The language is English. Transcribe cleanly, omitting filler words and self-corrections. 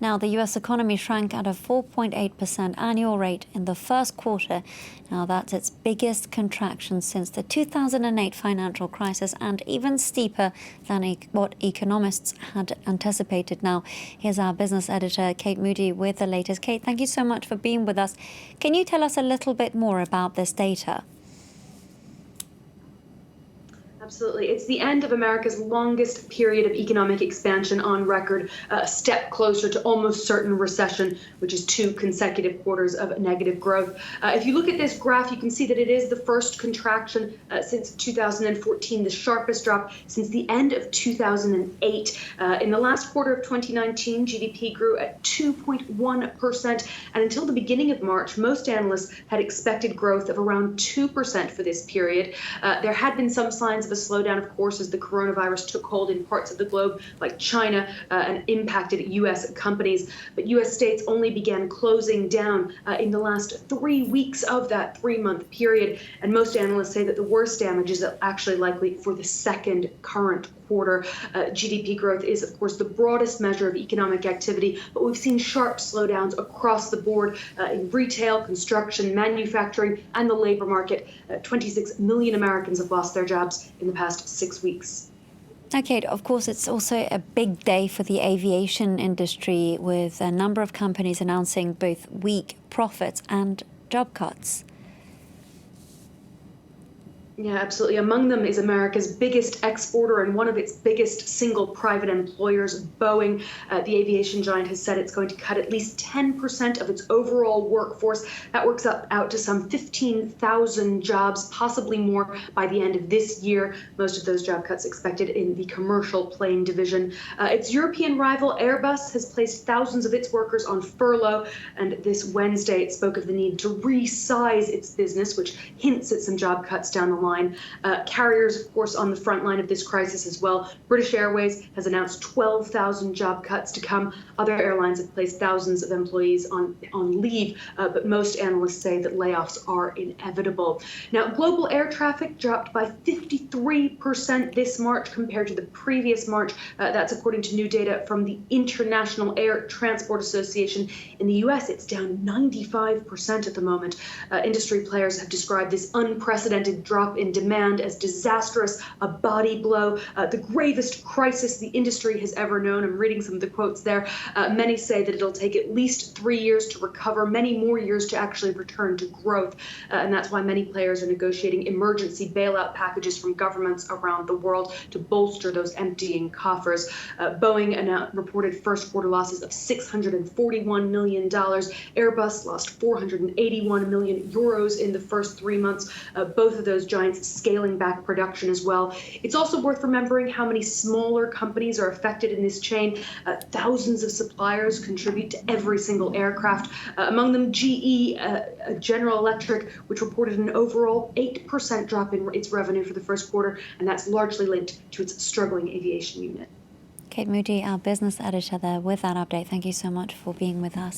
Now, the U.S. economy shrank at a 4.8% annual rate in the first quarter. Now, that's its biggest contraction since the 2008 financial crisis, and even steeper than what economists had anticipated. Now, here's our business editor, Kate Moody, with the latest. Kate, thank you so much for being with us. Can you tell us a little bit more about this data? Absolutely. It's the end of America's longest period of economic expansion on record, a step closer to almost certain recession, which is 2 consecutive quarters of negative growth. If you look at this graph, you can see that it is the first contraction since 2014, the sharpest drop since the end of 2008. In the last quarter of 2019, GDP grew at 2.1%, and until the beginning of March, most analysts had expected growth of around 2% for this period. There had been some signs of a slowdown, of course, as the coronavirus took hold in parts of the globe like China and impacted U.S. companies. But U.S. states only began closing down in the last 3 weeks of that 3-month period. And most analysts say that the worst damage is actually likely for the second current quarter. GDP growth is, of course, the broadest measure of economic activity, but we've seen sharp slowdowns across the board in retail, construction, manufacturing, and the labor market. 26 million Americans have lost their jobs in the past 6 weeks. Okay, of course, it's also a big day for the aviation industry, with a number of companies announcing both weak profits and job cuts. Yeah, absolutely. Among them is America's biggest exporter and one of its biggest single private employers, Boeing. The aviation giant has said it's going to cut at least 10% of its overall workforce. That works out to some 15,000 jobs, possibly more by the end of this year. Most of those job cuts expected in the commercial plane division. Its European rival, Airbus, has placed thousands of its workers on furlough. And this Wednesday, it spoke of the need to resize its business, which hints at some job cuts down the line. Carriers, of course, on the front line of this crisis as well. British Airways has announced 12,000 job cuts to come. Other airlines have placed thousands of employees on leave, but most analysts say that layoffs are inevitable. Now, global air traffic dropped by 53% this March compared to the previous March. That's according to new data from the International Air Transport Association. In the U.S., it's down 95% at the moment. Industry players have described this unprecedented drop in demand as disastrous, a body blow, the gravest crisis the industry has ever known. I'm reading some of the quotes there. Many say that it'll take at least 3 years to recover, many more years to actually return to growth. And that's why many players are negotiating emergency bailout packages from governments around the world to bolster those emptying coffers. Boeing reported first quarter losses of $641 million. Airbus lost 481 million euros in the first 3 months. Both of those giants scaling back production as well. It's also worth remembering how many smaller companies are affected in this chain. Thousands of suppliers contribute to every single aircraft. Among them, GE, General Electric, which reported an overall 8% drop in its revenue for the first quarter, and that's largely linked to its struggling aviation unit. Kate Moody, our business editor there, with that update. Thank you so much for being with us.